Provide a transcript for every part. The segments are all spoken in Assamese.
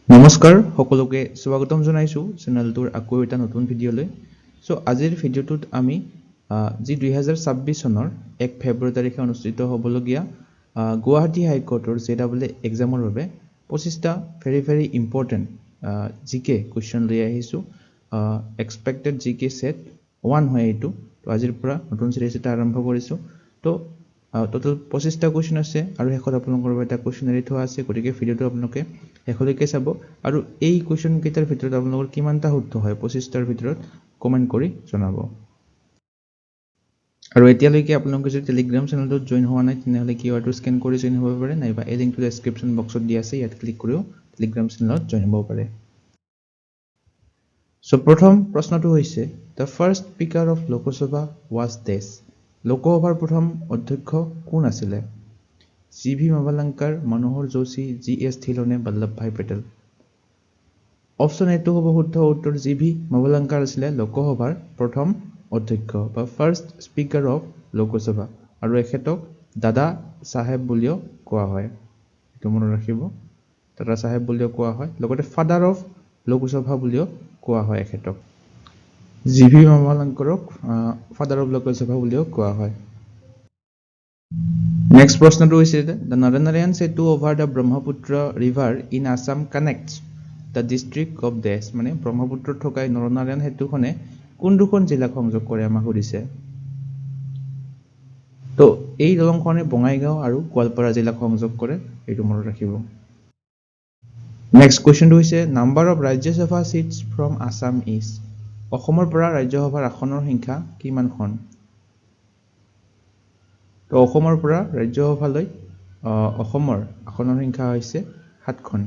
নমস্কাৰ সকলোকে স্বাগতম জনাইছো চেনেলটোৰ আকৌ এটা নতুন ভিডিঅ'লৈ সো আজিৰ ভিডিঅ'টোত আমি যি 2026 চনৰ 1 ফেব্ৰুৱাৰী তাৰিখে অনুষ্ঠিত হ'বলগীয়া গুৱাহাটী হাইকোৰ্টৰ জেডাবল এক্সামৰ বাবে 25টা ভেৰি ইম্পৰ্টেন্ট জিকে কোৱেশ্চন লৈ আহিছো এক্সপেক্টেড জিকে সেট 1 হয় এইটো তো আজিৰ পৰা নতুন সিৰিজ এটা আৰম্ভ কৰিছো তো টোটাল 25টা কোৱেশ্চন আছে আৰু শেষত আপোনালোকৰ বাবে এটা কোৱেশ্চনাৰি থোৱা আছে গতিকে ভিডিঅ'টো আপোনালোকে শেষলৈকে চাব আৰু এই কোৱেশ্চন কেইটাৰ ভিতৰত আপোনালোকৰ কিমানটা শুদ্ধ হয় 25টাৰ ভিতৰত কমেন্ট কৰি জনাব আৰু এতিয়ালৈকে আপোনালোকে যদি টেলিগ্ৰাম চেনেলটোত জয়েন হোৱা নাই তেনেহলে কিউআৰটো স্কেন কৰি জয়েন হ'ব পাৰে নাইবা এই লিংকটো ডেসক্ৰিপচন বক্সত দিয়া আছে ইয়াত ক্লিক কৰিও টেলিগ্ৰাম চেনেলত জয়েন হ'ব পাৰে সো প্ৰথম প্ৰশ্নটো হৈছে the first speaker of Lok Sabha was দেশ লোকসভাৰ প্ৰথম অধ্যক্ষ কোন আছিল জি.ভি. মাভালাঙ্কাৰ মনোহৰ যোশী জি.এছ. থিলনে বল্লভভাই পেটেল অপশন এটো হ'ব শুদ্ধ উত্তৰ জি.ভি. মাভালাঙ্কাৰ আছিল লোকসভাৰ প্ৰথম অধ্যক্ষ বা ফাৰ্ষ্ট স্পিকাৰ অফ লোকসভা আৰু এখেতক দাদা সাহেব বুলিও কোৱা হয় এটো মনত ৰাখিব দাদা সাহেব বুলিও কোৱা হয় লগতে ফাদাৰ অফ লোকসভা বুলিও কোৱা হয় এখেতক জি.ভি. মাভালাঙ্কাৰক ফাদাৰ অফ লোকসভা বুলিও কোৱা হয় Next প্ৰশ্নটো হৈছে the Naranarayan Setu over the Brahmaputra river in Assam connects the district of Desh মানে ব্ৰহ্মপুত্ৰত থকা নৰনাৰায়ণ সেতুখনে কোন দুখন জিলাক সংযোগ কৰে আমাক সুধিছে তো এই দলংখনে বঙাইগাঁও আৰু গোৱালপাৰা জিলাক সংযোগ কৰে এইটো মনত ৰাখিব নেক্সট কোৱেশ্চনটো হৈছে number of Rajya Sabha seats from Assam is অসমৰ পৰা ৰাজ্যসভাৰ আসনৰ সংখ্যা কিমানখন তো অসমৰ পৰা ৰাজ্যসভালৈ অসমৰ আসনৰ সংখ্যা হৈছে 7খন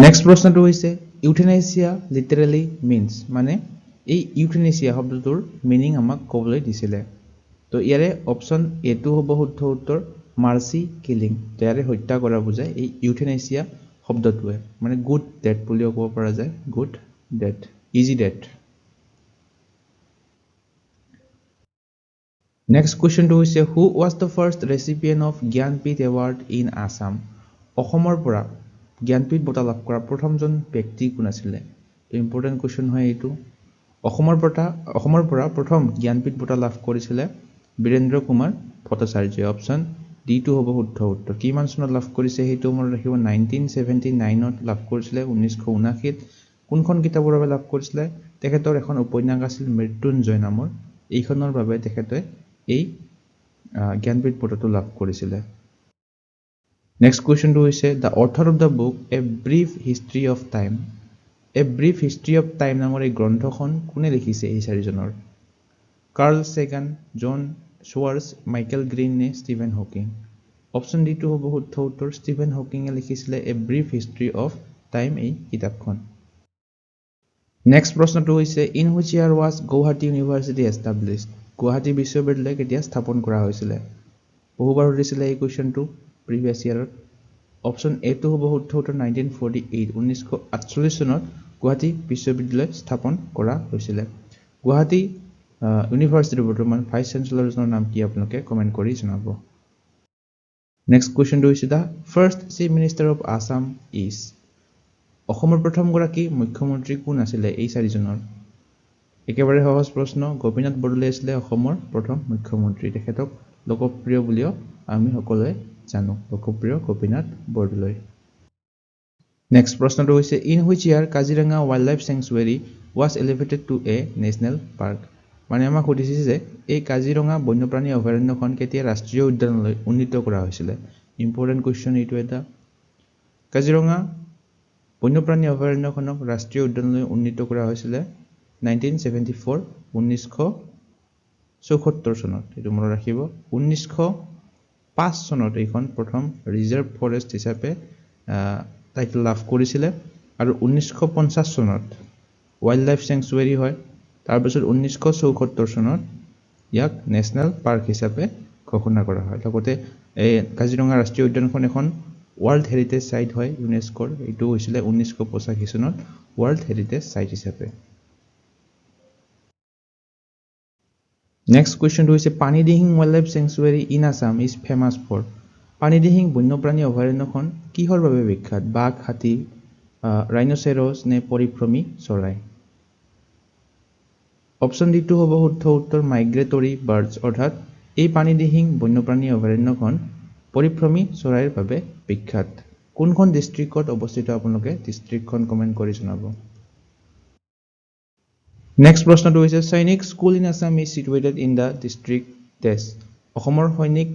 নেক্সট প্ৰশ্নটো হৈছে ইউথেনেচিয়া লিটাৰেলি মিন্স মানে এই ইউথেনেচিয়া শব্দটোৰ মিনিং আমাক ক'বলৈ দিছিলে তো ইয়াৰে অপচন এটো হ'ব শুদ্ধ উত্তৰ মাৰ্সি কিলিং ইয়াৰে হত্যা কৰা বুজায় এই ইউথেনেচিয়া শব্দটোৱে মানে গুড ডেথ বুলিও ক'ব পৰা যায় good death easy death Next question to is who was the first recipient of Gyanpith Award in Assam? অসমৰ পৰা জ্ঞানপীঠ বঁটা লাভ কৰা প্ৰথমজন ব্যক্তি কোন আছিল ইম্পৰ্টেন্ট কোৱেশ্চন হয় এইটো অসমৰ পৰা প্ৰথম জ্ঞানপীঠ বঁটা লাভ কৰিছিল বীৰেন্দ্ৰ কুমাৰ ভট্টাচাৰ্য অপচন ডি টু হ'ব শুদ্ধ উত্তৰ কিমান চনত লাভ কৰিছে সেইটো মনত ৰাখিব 1979ত লাভ কৰিছিল 1979ত কোনখন কিতাপৰ বাবে লাভ কৰিছিল তেখেতৰ এখন উপন্যাস আছিল মৃত্যুঞ্জয় নামৰ এইখনৰ বাবে তেখেতে এই জ্ঞানপীঠ বঁটাটো লাভ কৰিছিল Next question to is the author of the book A Brief History of Time. A Brief History of Time নামৰ এই গ্ৰন্থখন কোনে লিখিছে এই চাৰিজনৰ Carl Sagan John Schwarz Michael Green নে ষ্টিভেন হকিং অপচন ডি টু হ'ব শুদ্ধ উত্তৰ ষ্টিভেন হকিঙে লিখিছিলে A Brief History of Time এই কিতাপখন নেক্সট প্ৰশ্নটো হৈছে in which year was Guwahati university established Guwahati বিশ্ববিদ্যালয় কেতিয়া স্থাপন কৰা হৈছিল বহুবাৰ সুধিছিলে এই কোৱেশ্চনটো প্ৰিভিয়াছ ইয়াৰত অপচন এ টু হ'ব শুদ্ধ উত্তৰ 1948 চনত গুৱাহাটী বিশ্ববিদ্যালয় স্থাপন কৰা হৈছিল গুৱাহাটী ইউনিভাৰ্চিটিৰ বৰ্তমান ভাইচ চেঞ্চেলৰৰ নাম কি আপোনালোকে কমেন্ট কৰি জনাব নেক্সট কোৱেশ্চনটো হৈছে the first chief minister of Assam is অসমৰ প্ৰথম গৰাকী মুখ্যমন্ত্ৰী কোন আছিল এই চাৰিজনৰ একেবাৰে সহজ প্ৰশ্ন গোপীনাথ বৰদলৈ আছিল অসমৰ প্ৰথম মুখ্যমন্ত্ৰী তেখেতক লোকপ্ৰিয় বুলিও আমি সকলোৱে জানো লোকপ্ৰিয় গোপীনাথ বৰদলৈ নেক্সট প্ৰশ্নটো হৈছে in which year Kaziranga wildlife sanctuary was elevated to a national park মানে আমাক সুধিছে যে এই কাজিৰঙা বন্যপ্ৰাণী অভয়াৰণ্যখন কেতিয়া ৰাষ্ট্ৰীয় উদ্যানলৈ উন্নীত কৰা হৈছিল ইম্পৰ্টেন্ট কোৱেশ্চন এইটো এটা কাজিৰঙা বন্যপ্ৰাণী অভয়াৰণ্যখনক ৰাষ্ট্ৰীয় উদ্যানলৈ উন্নীত কৰা হৈছিল 1974 চনত এইটো মনত ৰাখিব 1905 চনত এইখন প্ৰথম ৰিজাৰ্ভ ফৰেষ্ট হিচাপে টাইটেল লাভ কৰিছিল আৰু 1950 চনত ওয়াইল্ড লাইফ স্যাংচুৱেৰী হয় তাৰ পিছত 1974 চনত ইয়াক নেশনেল পাৰ্ক হিচাপে ঘোষণা কৰা হয় লগতে এই কাজিৰঙা ৰাষ্ট্ৰীয় উদ্যানখন এখন ওয়াৰ্ল্ড হেৰিটেজ সাইট হয় ইউনেস্কোৰ এইটো হৈছিল 1985 চনত ওয়াৰ্ল্ড হেৰিটেজ সাইট হিচাপে Next question to is Pani Dihing Wildlife Sanctuary in Assam is famous for Panidihing বন্যপ্ৰাণী অভয়াৰণ্যখন কিহৰ বাবে বিখ্যাত? বাঘ, হাতী, ৰাইনোচেৰছ নে পৰিভ্ৰমী চৰাই? অপশ্যন ডিটো হ'ব শুদ্ধ উত্তৰ মাইগ্ৰেটৰী বাৰ্ডছ, অৰ্থাৎ এই পানীদিহিং বন্যপ্ৰাণী অভয়াৰণ্যখন পৰিভ্ৰমী চৰাইৰ বাবে বিখ্যাত। কোনখন ডিষ্ট্ৰিক্টত অৱস্থিত আপোনালোকে ডিষ্ট্ৰিক্টখন কমেণ্ট কৰি জনাব। নেক্সট প্ৰশ্নটো হৈছে Sainik school in Assam is situated in the district dash. অসমৰ সৈনিক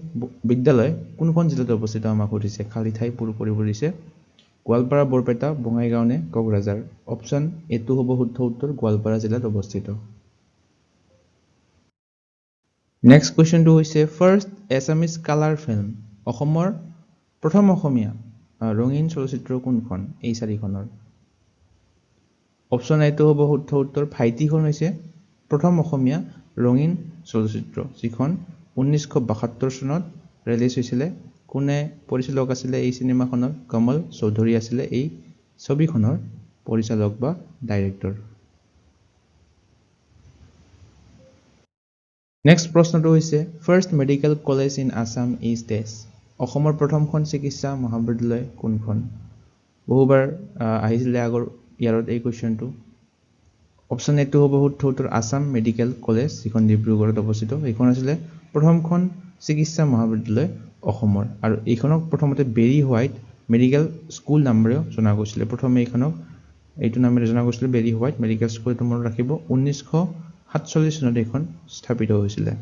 বিদ্যালয় কোনখন জিলাত অৱস্থিত আমাক সুধিছে, খালী ঠাই পূৰ কৰিব দিছে। গোৱালপাৰা, বৰপেটা, বঙাইগাঁও নে কোকৰাঝাৰ? অপশ্যন এটো হ'ব শুদ্ধ উত্তৰ গোৱালপাৰা জিলাত অৱস্থিত। নেক্সট কুৱেশ্যনটো হৈছে ফাৰ্ষ্ট এছামিজ কালাৰ ফিল্ম। অসমৰ প্ৰথম অসমীয়া ৰঙীন চলচ্চিত্ৰ কোনখন এই চাৰিখনৰ? অপশ্যন এটো হ'ব শুদ্ধ উত্তৰ ভাইটিখন হৈছে প্ৰথম অসমীয়া ৰঙীন চলচ্চিত্ৰ, যিখন 1972 চনত ৰিলিজ হৈছিলে। কোনে পৰিচালক আছিলে এই চিনেমাখনৰ? কমল চৌধুৰী আছিলে এই ছবিখনৰ পৰিচালক বা ডাইৰেক্টৰ। নেক্সট প্ৰশ্নটো হৈছে first medical college in Assam is dash. অসমৰ প্ৰথমখন চিকিৎসা মহাবিদ্যালয় কোনখন? বহুবাৰ আহিছিলে আগৰ ইয়াৰত এই কুৱেশ্যনটো। অপশ্যন এটো হ'ব শুদ্ধ উত্তৰ আছাম মেডিকেল কলেজ, যিখন ডিব্ৰুগড়ত অৱস্থিত। এইখন আছিলে প্ৰথমখন চিকিৎসা মহাবিদ্যালয় অসমৰ, আৰু এইখনক প্ৰথমতে বেৰী হোৱাইট মেডিকেল স্কুল নামেৰেও জনা গৈছিলে। প্ৰথমে এইখনক এইটো নামেৰে জনা গৈছিলে বেৰী হোৱাইট মেডিকেল স্কুল। এইটো মনত ৰাখিব। 1947 চনত এইখন স্থাপিত হৈছিলে।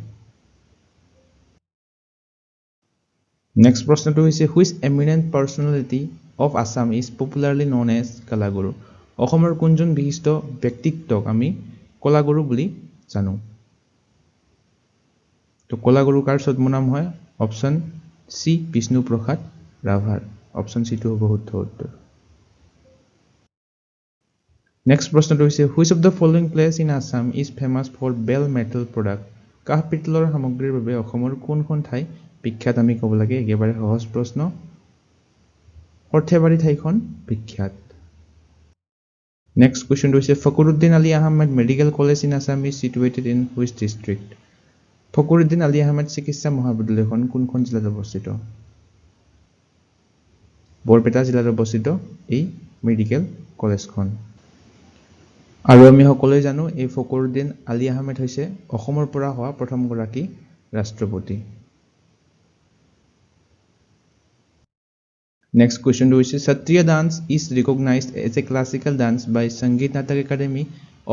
নেক্সট প্ৰশ্নটো হৈছে which eminent personality of Assam is popularly known as Kalaguru. অসমৰ কোনজন বিশিষ্ট ব্যক্তিত্বক আমি কলাগুৰু বুলি জানো? তো কলাগুৰু কাৰ ছদ্মনাম হয়? অপশ্যন চি বিষ্ণুপ্ৰসাদ ৰাভাৰ। অপশ্যন চিটো হ'ব শুদ্ধ উত্তৰ। নেক্সট প্ৰশ্নটো হৈছে which of the following place in Assam is famous for bell metal product. কাঁহ পিতলৰ সামগ্ৰীৰ বাবে অসমৰ কোনখন ঠাই বিখ্যাত আমি ক'ব লাগে? একেবাৰে সহজ প্ৰশ্ন, সৰ্থেবাৰী ঠাইখন বিখ্যাত। নেক্সট কুৱেশ্যনটো হৈছে Fakhruddin Ali Ahmed medical college in Assam is situated in which district. Fakhruddin Ali Ahmed চিকিৎসা মহাবিদ্যালয়খন কোনখন জিলাত অৱস্থিত? বৰপেটা জিলাত অৱস্থিত এই মেডিকেল কলেজখন। আৰু আমি সকলোৱে জানো এই ফখৰুদ্দিন আলী আহমেদ হৈছে অসমৰ পৰা হোৱা প্ৰথমগৰাকী ৰাষ্ট্ৰপতি। নেক্সট কুৱেশ্যনটো হৈছে Sattriya dance is recognized as a classical dance by Sangeet Natak Akademi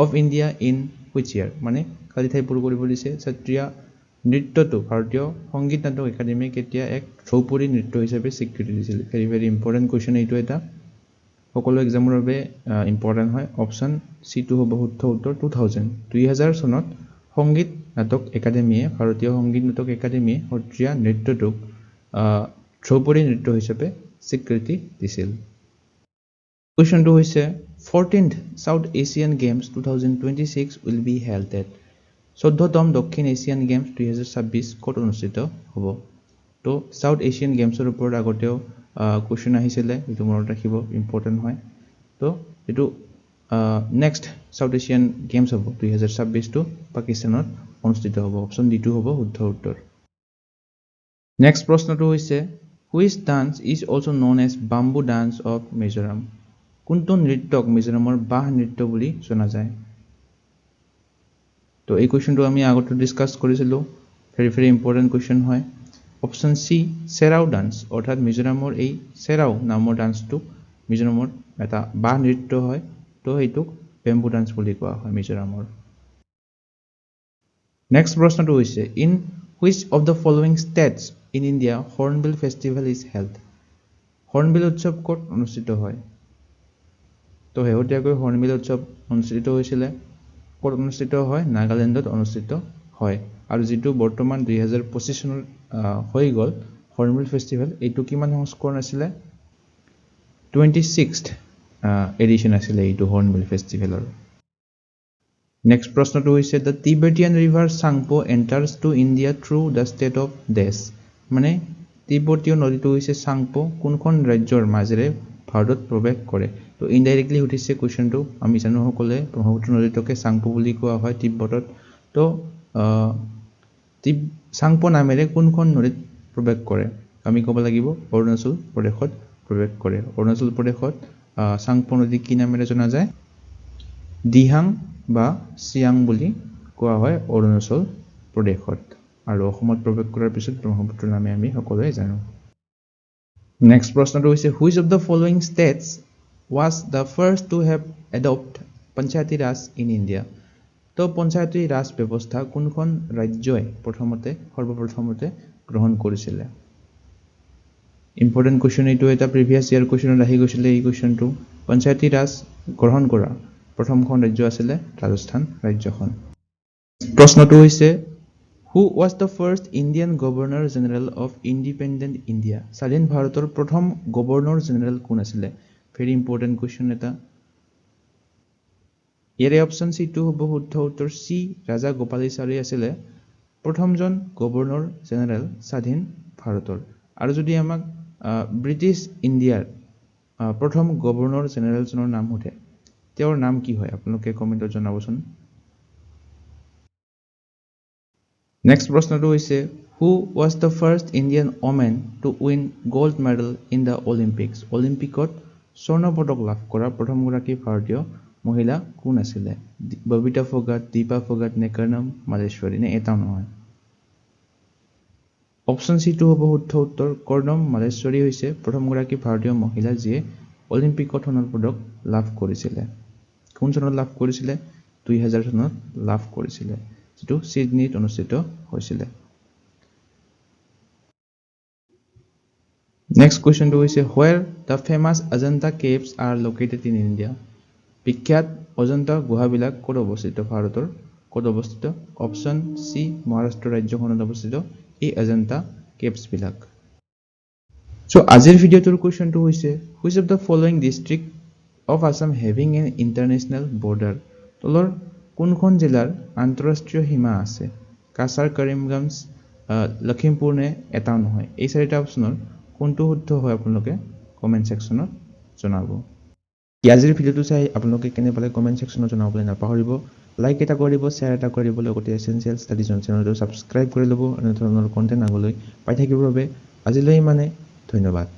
of India in which year. মানে খালী ঠাই পূৰ কৰিব দিছে। সত্ৰীয়া নৃত্যটো ভাৰতীয় সংগীত নাটক একাডেমীয়ে কেতিয়া এক ধ্ৰুপদী নৃত্য হিচাপে স্বীকৃতি দিছিল? ভেৰি ভেৰি ইম্পৰ্টেণ্ট কুৱেশ্যন এইটো এটা, সকলো এক্সামৰ বাবে ইম্পৰ্টেণ্ট হয়। অপশ্যন চিটো হ'ব শুদ্ধ উত্তৰ 2000 চনত সংগীত নাটক একাডেমীয়ে ভাৰতীয় সংগীত নাটক একাডেমীয়ে সত্ৰীয়া নৃত্যটোক ধ্ৰুপদী নৃত্য হিচাপে স্বীকৃতি দিছিল। কুৱেশ্যনটো হৈছে 14th South Asian Games 2026 will be held at। 14তম দক্ষিণ এছিয়ান গেমছ 2026 ক'ত অনুষ্ঠিত হ'ব? তো চাউথ এছিয়ান গেমছৰ ওপৰত আগতেও কুৱেশ্যন আহিছিলে, এইটো মনত ৰাখিব, ইম্পৰ্টেণ্ট হয়। তো এইটো নেক্সট চাউথ এছিয়ান গেমছ হ'ব 2026টো পাকিস্তানত অনুষ্ঠিত হ'ব। অপশ্যন ডিটো হ'ব শুদ্ধ উত্তৰ। নেক্সট প্ৰশ্নটো হৈছে which dance is also' known as bamboo dance of Mizoram. কোনটো নৃত্যক মিজোৰামৰ বাঁহ নৃত্য বুলি জনা যায়? তো এই কুৱেশ্যনটো আমি আগতে ডিছকাছ কৰিছিলোঁ, ভেৰি ভেৰি ইম্পৰ্টেণ্ট কুৱেশ্যন হয়। অপশ্যন চি চেৰাও ডান্স, অৰ্থাৎ মিজোৰামৰ এই চেৰাও নামৰ ডান্সটোক মিজোৰামৰ এটা বাঁহ নৃত্য হয়। তো সেইটোক বেম্বু ডান্স বুলি কোৱা হয় মিজোৰামৰ। নেক্সট প্ৰশ্নটো হৈছে in which of the following states in India hornbill festival is held. Hornbill উৎসৱ ক'ত অনুষ্ঠিত হয়? তো শেহতীয়াকৈ হৰ্ণবিল উৎসৱ অনুষ্ঠিত হৈছিলে। ক'ত অনুষ্ঠিত হয়? নাগালেণ্ডত অনুষ্ঠিত হয়। আৰু যিটো বৰ্তমান 2025 চনত হৈ গ'ল হৰ্ণবিল ফেষ্টিভেল, এইটো কিমান সংস্কৰণ আছিলে? 26th এডিশ্যন আছিলে এইটো হৰ্ণবিল ফেষ্টিভেলৰ। নেক্সট প্ৰশ্নটো হৈছে the Tibetan river Tsangpo enters to India through the state of dash. মানে তিব্বতীয় নদীটো হৈছে চাংপো কোনখন ৰাজ্যৰ মাজেৰে ভাৰতত প্ৰৱেশ কৰে? তো ইনডাইৰেক্টলি সুধিছে কুৱেশ্যনটো। আমি জানো সকলোৱে ব্ৰহ্মপুত্ৰ নদীটোকে চাংপো বুলি কোৱা হয় তিব্বতত। তো চাংপো নামেৰে কোনখন নদীত প্ৰৱেশ কৰে? আমি ক'ব লাগিব অৰুণাচল প্ৰদেশত প্ৰৱেশ কৰে অৰুণাচল প্ৰদেশত চাংপো নদী কি নামেৰে জনা যায় দিহাং বা চিয়াং বুলি কোৱা হয় অৰুণাচল প্ৰদেশত আৰু অসমত প্ৰৱেশ কৰাৰ পিছত ব্ৰহ্মপুত্ৰ নামে আমি সকলোৱে জানো নেক্সট প্ৰশ্নটো হৈছে which of the following states was the first to have adopt Panchayati Raj in India তো পঞ্চায়তী ৰাজ ব্যৱস্থা কোনখন ৰাজ্যই সৰ্বপ্ৰথমতে গ্ৰহণ কৰিছিল ইম্পৰ্টেন্ট কোৱেশ্চন এইটো এটা প্ৰিভিয়াছ ইয়াৰ কোৱেশ্চনত আহি গৈছিল এই কোৱেশ্চনটো পঞ্চায়তী ৰাজ গ্ৰহণ কৰা প্ৰথমখন ৰাজ্য আছিল ৰাজস্থান ৰাজ্যখন প্ৰশ্নটো হৈছে Who was the first Indian Governor General of Independent India? স্বাধীন ভাৰতৰ প্ৰথম গভৰ্ণৰ জেনেৰেল কোন আছিল ভেৰি ইম্পৰ্টেন্ট কোৱেশ্চন এটা ইয়াৰে অপচন সি টু হ'ব শুদ্ধ উত্তৰ সি ৰাজা গোপালাচাৰী আছিল প্ৰথমজন গভৰ্ণৰ জেনেৰেল স্বাধীন ভাৰতৰ আৰু যদি আমাক ব্ৰিটিছ ইণ্ডিয়াৰ প্ৰথম গভৰ্ণৰ জেনেৰেলজনৰ নাম সোধে তেওঁৰ নাম কি হয় আপোনালোকে কমেন্টত জনাবচোন নেক্সট প্ৰশ্নটো হৈছে Who was the first Indian woman to win gold medal in the Olympics? অলিম্পিকত স্বৰ্ণ পদক লাভ কৰা প্ৰথমগৰাকী ভাৰতীয় মহিলা কোন আছিল ববিতা ফোগাট দীপা ফোগাট নে কৰ্ণম মালেশ্বৰী নে এটাও নহয় অপচন সি টু হ'ব শুদ্ধ উত্তৰ কৰ্ণম মালেশ্বৰী হৈছে প্ৰথমগৰাকী ভাৰতীয় মহিলা যিয়ে অলিম্পিকত সোণৰ পদক লাভ কৰিছিল কোন চনত লাভ কৰিছিল 2000 চনত লাভ কৰিছিল যেটো সিডনীত অনুষ্ঠিত হৈছিল নেক্সট কোৱেশ্চনটো হৈছে where the famous Ajanta caves are located in India বিখ্যাত অজন্তা গুহাবিলাক ক'ত অৱস্থিত ভাৰতৰ ক'ত অৱস্থিত অপচন সি মহাৰাষ্ট্ৰ ৰাজ্যখনত অৱস্থিত এই অজন্তা কেভছ বিলাক সো আজিৰ ভিডিওটোৰ কোৱেশ্চনটো হৈছে which of the following district of Assam having an international border তলৰ কোনখন জিলাৰ আন্তঃৰাষ্ট্ৰীয় সীমা আছে কাছাৰ কৰিমগঞ্জ লখিমপুৰ নে এটাও নহয় এই চাৰিটা অপচনৰ কোনটো শুদ্ধ হয় আপোনালোকে কমেন্ট সেকশনত জনাব আজিৰ ভিডিওটো চাই আপোনালোকে কেনে পালে কমেন্ট সেকশনত জনাবলৈ নাপাহৰিব লাইক এটা কৰিব শ্বেয়াৰ এটা কৰিব লগতে এসেনশিয়েল ষ্টাডি জন চেনেলটো সাবস্ক্ৰাইব কৰি ল'ব আৰু ধৰণৰ কন্টেন্ট আগলৈ পাই থাকিবৰ বাবে আজিলৈ মানে ধন্যবাদ